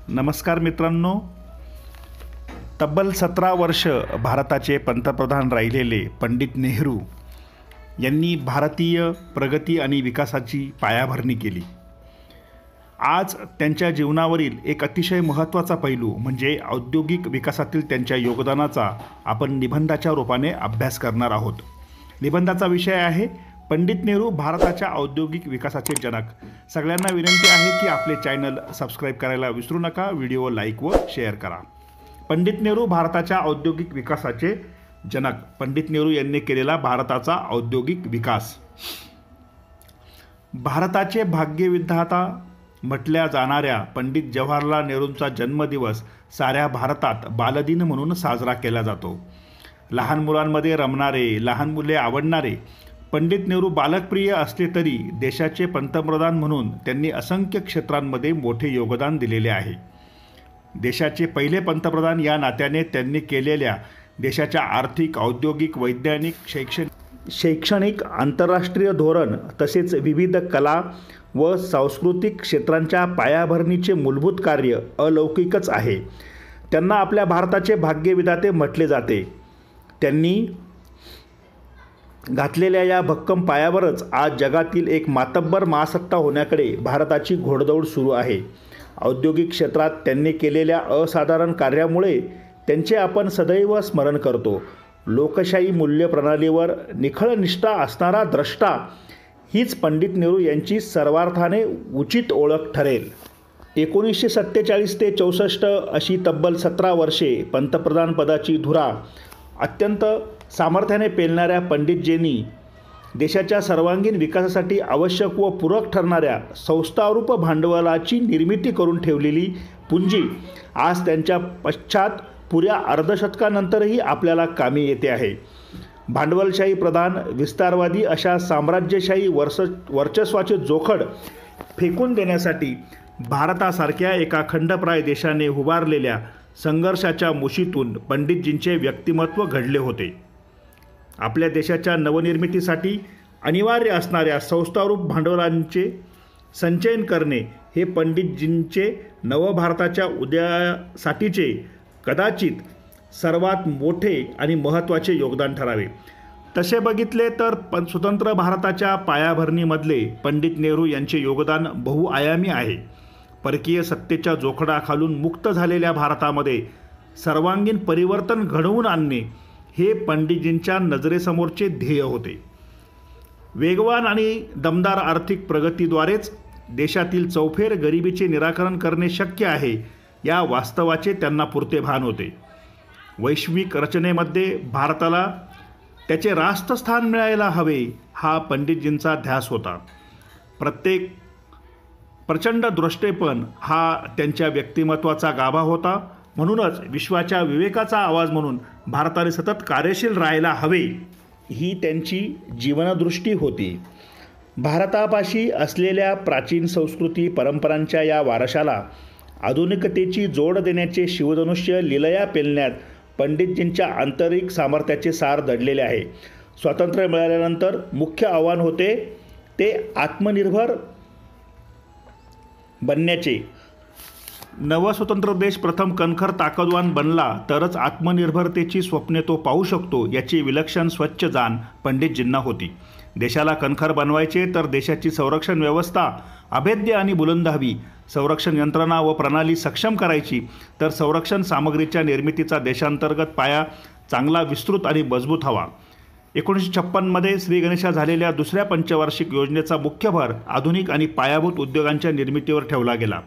नमस्कार मित्रांनो, तब्बल 17 वर्ष भारताचे पंतप्रधान राहिलेले पंडित नेहरू यांनी भारतीय प्रगती आणि विकासाची पायाभरणी केली। आज त्यांच्या जीवनावरील एक अतिशय महत्त्वाचा पैलू म्हणजे औद्योगिक विकासातील त्यांच्या योगदानाचा आपण निबंधाच्या रूपाने अभ्यास करणार आहोत। निबंधाचा विषय आहे पंडित नेहरू भारताच्या औद्योगिक विकासाचे जनक। सगळ्यांना विनंती आहे की आपले चॅनल सबस्क्राइब करायला विसरू नका, व्हिडिओ लाईक व शेअर करा। पंडित नेहरू भारताच्या औद्योगिक विकासाचे जनक। पंडित नेहरू यांनी केलेला भारताचा औद्योगिक विकास। भारताचे भाग्यविधाता म्हटल्या जाणाऱ्या पंडित जवाहरलाल नेहरूंचा जन्मदिवस साऱ्या भारतात बालदिन म्हणून साजरा केला जातो। लहान मुलांमध्ये रमणारे, लहान मुले आवडणारे पंडित नेहरू बालकप्रिय असले तरी देशाचे पंतप्रधान म्हणून त्यांनी असंख्य क्षेत्रांमध्ये मोठे योगदान दिलेले आहे। देशाचे पहिले पंतप्रधान या नात्याने त्यांनी केलेल्या देशाच्या आर्थिक, औद्योगिक, वैज्ञानिक, शैक्षणिक, आंतरराष्ट्रीय धोरण तसेच विविध कला व सांस्कृतिक क्षेत्रांच्या पायाभरणीचे मूलभूत कार्य अलौकिकच आहे। त्यांना आपल्या भारताचे भाग्यविधाते म्हटले जाते। त्यांनी घातलेल्या या भक्कम पायावरच आज जगातील एक मातब्बर महासत्ता होण्याकडे भारताची घोडदौड सुरू आहे। औद्योगिक क्षेत्रात त्यांनी केलेल्या असाधारण कार्यामुळे त्यांचे आपण सदैव स्मरण करतो। लोकशाही मूल्य प्रणालीवर निखळ निष्ठा असणारा द्रष्टा हीच पंडित नेहरू यांची सर्वार्थाने उचित ओळख ठरेल। 1947 ते 64 अशी तब्बल 17 वर्षे पंतप्रधान पदाची धुरा अत्यंत सामर्थ्याने पेलणाऱ्या पंडितजींनी देशाच्या सर्वांगीण विकासासाठी आवश्यक व पूरक ठरणाऱ्या संस्थारूप भांडवलाची निर्मिती करून ठेवलेली पुंजी आज त्यांच्या पश्चात पुऱ्या अर्धशतकानंतरही आपल्याला कामी येते आहे। भांडवलशाही प्रधान, विस्तारवादी अशा साम्राज्यशाही वर्चस्वाचे जोखड फेकून देण्यासाठी भारतासारख्या एका खंडप्राय देशाने उभारलेल्या संघर्षाच्या मुशीतून पंडितजींचे व्यक्तिमत्व घडले होते। आपल्या देशाच्या नवनिर्मितीसाठी अनिवार्य असणाऱ्या संस्थारूप भांडवलांचे संचयन करणे हे पंडितजींचे नवभारताच्या उदयासाठीचे कदाचित सर्वात मोठे आणि महत्त्वाचे योगदान ठरावे। तसे बघितले तर स्वतंत्र भारताच्या पायाभरणीमधले पंडित नेहरू यांचे योगदान बहुआयामी आहे। परकीय सत्तेच्या जोखडाखालून मुक्त झालेल्या भारतामध्ये सर्वांगीण परिवर्तन घडवून आणणे हे पंडितजींच्या नजरेसमोरचे ध्येय होते। वेगवान आणि दमदार आर्थिक प्रगतीद्वारेच देशातील चौफेर गरिबीचे निराकरण करणे शक्य आहे या वास्तवाचे त्यांना पुरते भान होते। वैश्विक रचनेमध्ये भारताला त्याचे राष्ट्र स्थान मिळायला हवे हा पंडितजींचा ध्यास होता। प्रचंड दृष्टेपण हा त्यांच्या व्यक्तिमत्वाचा गाभा होता। म्हणूनच विश्वाच्या विवेकाचा आवाज म्हणून भारताने सतत कार्यशील राहायला हवे ही त्यांची जीवनदृष्टी होती। भारतापाशी असलेल्या प्राचीन संस्कृती परंपरांच्या या वारशाला आधुनिकतेची जोड देण्याचे शिवधनुष्य लीलया पेलण्यात पंडितजींच्या आंतरिक सामर्थ्याचे सार दडलेले आहे। स्वातंत्र्य मिळाल्यानंतर मुख्य आव्हान होते ते आत्मनिर्भर बनण्याचे। नवस्वतंत्र देश प्रथम कणखर ताकदवान बनला तरच आत्मनिर्भरतेची स्वप्ने तो पाहू शकतो याची विलक्षण स्वच्छ जाण पंडितजींना होती। देशाला कणखर बनवायचे तर देशाची संरक्षण व्यवस्था अभेद्य आणि बुलंद हवी। संरक्षण यंत्रणा व प्रणाली सक्षम करायची तर संरक्षण सामग्रीच्या निर्मितीचा देशांतर्गत पाया चांगला विस्तृत आणि मजबूत हवा। 1956 मध्ये श्री गणेशा झालेल्या दुसऱ्या पंचवार्षिक योजनेचा मुख्य भर आधुनिक आणि पायाभूत उद्योगांच्या निर्मितीवर ठेवला गेला।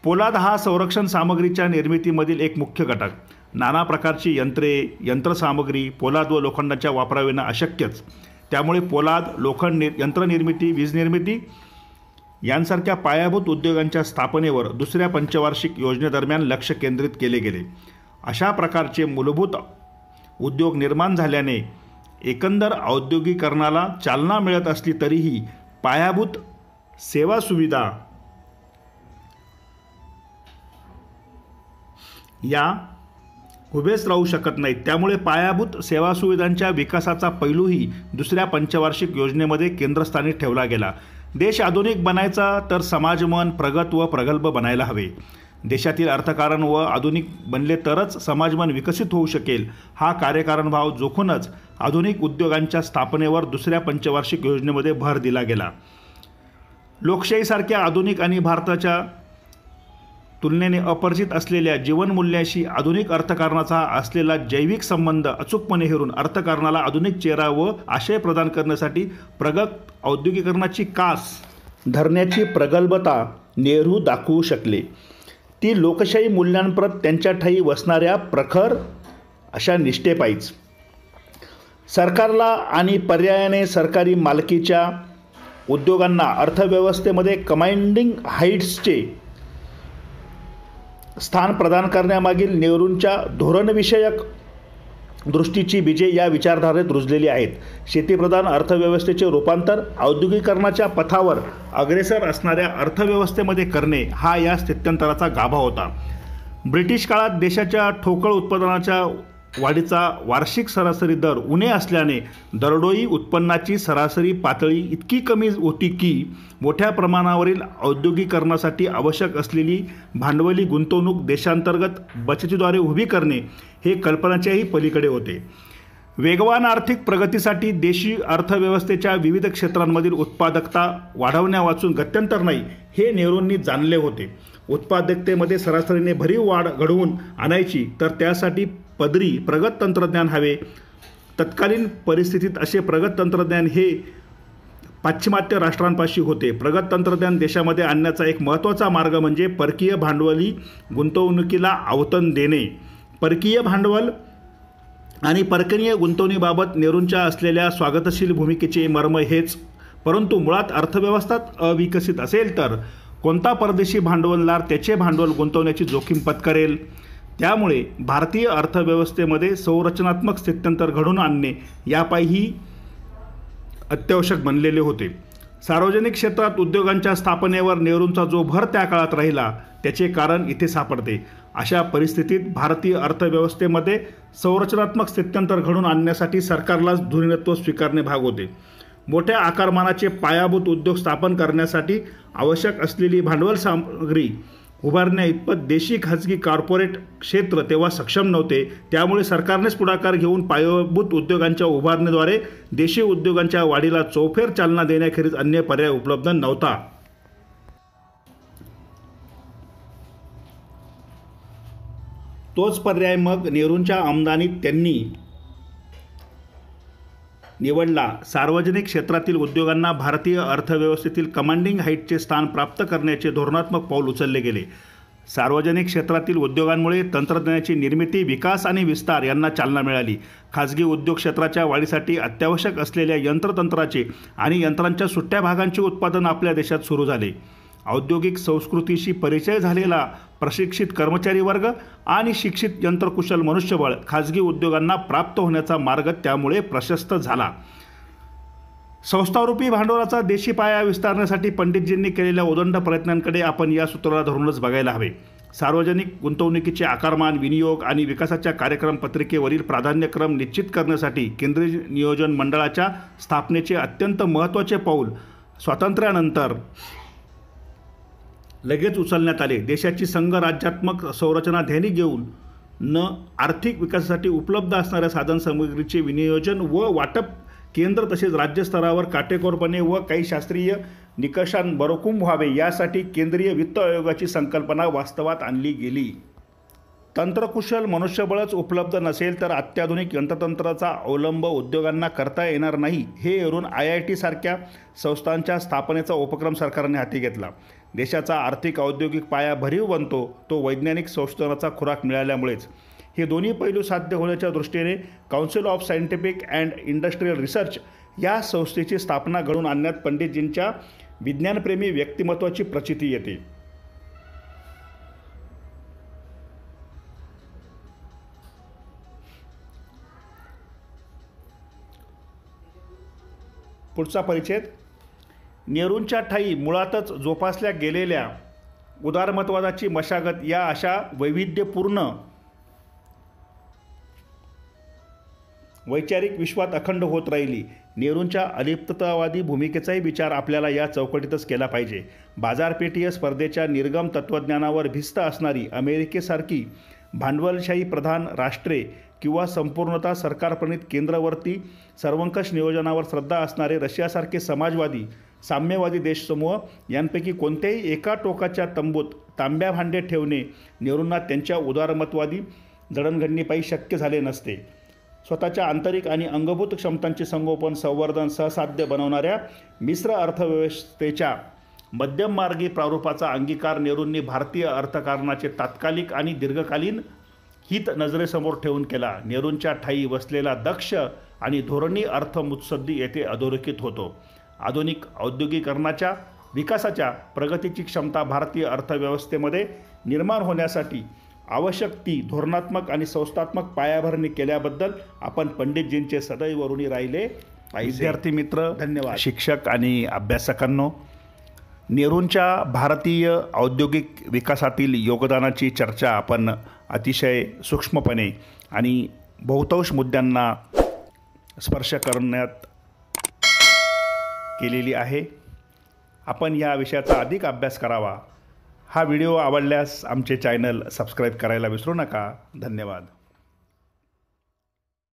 पोलाद हा संरक्षण सामग्रीच्या निर्मितीमधील एक मुख्य घटक। नाना प्रकारची यंत्रसामग्री पोलाद व लोखंडाच्या वापराविना अशक्यच। त्यामुळे पोलाद, लोखंड यंत्रनिर्मिती, वीज निर्मिती यांसारख्या पायाभूत उद्योगांच्या स्थापनेवर दुसऱ्या पंचवार्षिक योजनेदरम्यान लक्ष केंद्रित केले गेले। अशा प्रकारचे मूलभूत उद्योग निर्माण झाल्याने एकंदर औद्योगिकरणाला चालना मिळत असली तरीही पायाभूत सेवा सुविधा या उभेच राहू शकत नाहीत। त्यामुळे पायाभूत सेवा सुविधांच्या विकासाचा पैलूही दुसऱ्या पंचवार्षिक योजनेमध्ये केंद्रस्थानी ठेवला गेला। देश आधुनिक बनायचा तर समाजमन प्रगत व प्रगल्भ बनायला हवे। देशातील अर्थकारण व आधुनिक बनले तरच समाजमन विकसित होऊ शकेल. हा कार्यकारण भाव जोखूनच आधुनिक उद्योगांच्या स्थापनेवर दुसऱ्या पंचवार्षिक योजनेमध्ये भर दिला गेला. लोकशाहीसारख्या आधुनिक आणि भारताच्या तुलनेने अपरिचित असलेल्या जीवनमूल्याशी आधुनिक अर्थकारणाचा असलेला जैविक संबंध अचूकपणे हेरून अर्थकारणाला आधुनिक चेहरा व आशय प्रदान करण्यासाठी प्रगत औद्योगिकरणाची कास धरण्याची प्रगल्भता नेहरू दाखवू शकले. ती लोकशाही मूल्यांप्रत त्यांच्या ठायी वसणाऱ्या प्रखर अशा निष्ठेपायीच. सरकारला आणि पर्यायाने सरकारी मालकीच्या उद्योगांना अर्थव्यवस्थेमध्ये कमांडिंग हाईट्सचे स्थान प्रदान करण्यामागील नेहरूंच्या धोरणविषयक दृष्टीची बीजे या विचारधारेत रुजलेली आहेत. शेतीप्रधान अर्थव्यवस्थेचे रूपांतर औद्योगिकरणाच्या पथावर अग्रेसर असणाऱ्या अर्थव्यवस्थेमध्ये करणे हा या स्थित्यंतराचा गाभा होता. ब्रिटिश काळात देशाच्या ठोकळ उत्पादनाच्या वाढीचा वार्षिक सरासरी दर उणे असल्याने दरडोई उत्पन्नाची सरासरी पातळी इतकी कमी होती की मोठ्या प्रमाणावरील औद्योगिकरणासाठी आवश्यक असलेली भांडवली गुंतवणूक देशांतर्गत बचतीद्वारे उभी करणे हे कल्पनाच्याही पलीकडे होते. वेगवान आर्थिक प्रगतीसाठी देशी अर्थव्यवस्थेच्या विविध क्षेत्रांमधील उत्पादकता वाढवण्यावाचून गत्यंतर नाही हे नेहरूंनी जाणले होते. उत्पादकतेमध्ये सरासरीने भरीव वाढ घडवून आणायची तर त्यासाठी पदरी प्रगत तंत्रज्ञान हवे. तत्कालीन परिस्थितीत असे प्रगत तंत्रज्ञान हे पाश्चिमात्य राष्ट्रांपाशी होते. प्रगत तंत्रज्ञान देशामध्ये आणण्याचा एक महत्त्वाचा मार्ग म्हणजे परकीय भांडवली गुंतवणुकीला आवतन देणे. परकीय भांडवल आणि परकीय गुंतवणुकीबाबत नेहरूंच्या असलेल्या स्वागतशील भूमिकेचे मर्म हेच. परंतु मुळात अर्थव्यवस्थाच अविकसित असेल तर कोणता परदेशी भांडवलदार त्याचे भांडवल गुंतवण्याची जोखीम पत्करेल. त्यामुळे भारतीय अर्थव्यवस्थेमध्ये संरचनात्मक स्थित्यंतर घडवून आणणे यापायी अत्यावश्यक बनलेले होते. सार्वजनिक क्षेत्रात उद्योगांच्या स्थापनेवर नेहरूंचा जो भर त्या काळात राहिला त्याचे कारण इथे सापडते. अशा परिस्थितीत भारतीय अर्थव्यवस्थेमध्ये संरचनात्मक स्थित्यंतर घडवून आणण्यासाठी सरकारलाच धुरीणत्व स्वीकारणे भाग होते. मोठ्या आकारमानाचे पायाभूत उद्योग स्थापन करण्यासाठी आवश्यक असलेली भांडवल सामग्री उभारण्या इतपत देशी खाजगी कॉर्पोरेट क्षेत्र तेव्हा सक्षम नव्हते. त्यामुळे सरकारनेच पुढाकार घेऊन पायाभूत उद्योगांच्या उभारणीद्वारे देशी उद्योगांच्या वाढीला चौफेर चालना देण्याखेरीज अन्य पर्याय उपलब्ध नव्हता. तोच पर्याय मग नेहरूंच्या आमदानीत त्यांनी निवडला. सार्वजनिक क्षेत्रातील उद्योगांना भारतीय अर्थव्यवस्थेतील कमांडिंग हाईटचे स्थान प्राप्त करण्याचे धोरणात्मक पाऊल उचलले गेले. सार्वजनिक क्षेत्रातील उद्योगांमुळे तंत्रज्ञानाची निर्मिती, विकास आणि विस्तार यांना चालना मिळाली. खाजगी उद्योग क्षेत्राच्या वाढीसाठी अत्यावश्यक असलेल्या यंत्रतंत्राचे आणि यंत्रांच्या सुट्ट्या भागांचे उत्पादन आपल्या देशात सुरू झाले. औद्योगिक संस्कृतीशी परिचय झालेला प्रशिक्षित कर्मचारी वर्ग आणि शिक्षित यंत्रकुशल मनुष्यबळ खाजगी उद्योगांना प्राप्त होण्याचा मार्ग त्यामुळे प्रशस्त झाला. संस्थारूपी भांडवलाचा देशी पाया विस्तारण्यासाठी पंडितजींनी केलेल्या उदंड प्रयत्नांकडे आपण या सूत्राला धरूनच बघायला हवे. सार्वजनिक गुंतवणुकीचे आकारमान, विनियोग आणि विकासाच्या कार्यक्रम पत्रिकेवरील प्राधान्यक्रम निश्चित करण्यासाठी केंद्रीय नियोजन मंडळाच्या स्थापनेचे अत्यंत महत्त्वाचे पाऊल स्वातंत्र्यानंतर लगेच उचलण्यात आले. देशाची संघ राज्यात्मक संरचना ध्यानी घेऊन आर्थिक विकासासाठी उपलब्ध असणाऱ्या साधनसामुग्रीचे विनियोजन व वाटप केंद्र तसेच राज्यस्तरावर काटेकोरपणे व काही शास्त्रीय निकषांबरोबर व्हावे यासाठी केंद्रीय वित्त आयोगाची संकल्पना वास्तवात आणली गेली. तंत्रकुशल मनुष्यबळच उपलब्ध नसेल तर अत्याधुनिक यंत्रतंत्राचा अवलंब उद्योगांना करता येणार नाही हे एरून IIT सारख्या संस्थांच्या स्थापनेचा उपक्रम सरकारने हाती घेतला. देशाचा आर्थिक औद्योगिक पाया भरीव बनतो तो वैज्ञानिक संशोधनाचा खुराक मिळाल्यामुळेच. हे दोन्ही पैलू साध्य होण्याच्या दृष्टीने council of scientific and industrial research या संस्थेची स्थापना घडवून आणण्यात पंडितजींच्या विज्ञानप्रेमी व्यक्तिमत्वाची प्रचिती येते. पुढचा परिच्छेद. नेहरूंच्या ठायी मुळातच जोपासल्या गेलेल्या उदारमतवादाची मशागत या अशा वैविध्यपूर्ण वैचारिक विश्वात अखंड होत राहिली. नेहरूंच्या अलिप्ततावादी भूमिकेचाही विचार आपल्याला या चौकटीतच केला पाहिजे. बाजारपेठीय स्पर्धेच्या निर्गम तत्त्वज्ञानावर भिस्त असणारी अमेरिकेसारखी भांडवलशाही प्रधान राष्ट्रे किंवा संपूर्णतः सरकारप्रणीत केंद्रवर्ती सर्वंकष नियोजनावर श्रद्धा असणारे रशियासारखे समाजवादी साम्यवादी देशसमूह यांपैकी कोणत्याही एका टोकाच्या तंबूत तांब्या भांडे ठेवणे नेहरूंना त्यांच्या उदारमतवादी जडणघडणीपायी शक्य झाले नसते. स्वतःच्या आंतरिक आणि अंगभूत क्षमतांचे संगोपन संवर्धन सहसाध्य बनवणाऱ्या मिश्र अर्थव्यवस्थेच्या मध्यममार्गी प्रारूपाचा अंगीकार नेहरूंनी भारतीय अर्थकारणाचे तात्कालिक आणि दीर्घकालीन हित नजरेसमोर ठेवून केला. नेहरूंच्या ठायी वसलेला दक्ष आणि धोरणी अर्थमुत्सद्दी येथे अधोरेखित होतो. आधुनिक औद्योगिकरणाच्या विकासाच्या प्रगतीची क्षमता भारतीय अर्थव्यवस्थेमध्ये निर्माण होण्यासाठी आवश्यक ती धोरणात्मक आणि संस्थात्मक पायाभरणी केल्याबद्दल आपण पंडितजींचे सदैव ऋणी राहिले पाहिजे. विद्यार्थी मित्र, धन्यवाद. शिक्षक आणि अभ्यासकांनो, नेहरूंच्या भारतीय औद्योगिक विकासातील योगदानाची चर्चा आपण अतिशय सूक्ष्मपणे आणि बहुतांश मुद्द्यांना स्पर्श करण्यात केलेली आहे. आपण या विषयाचा अधिक अभ्यास करावा. हा व्हिडिओ आवडल्यास आमचे चॅनल सबस्क्राईब करायला विसरू नका. धन्यवाद.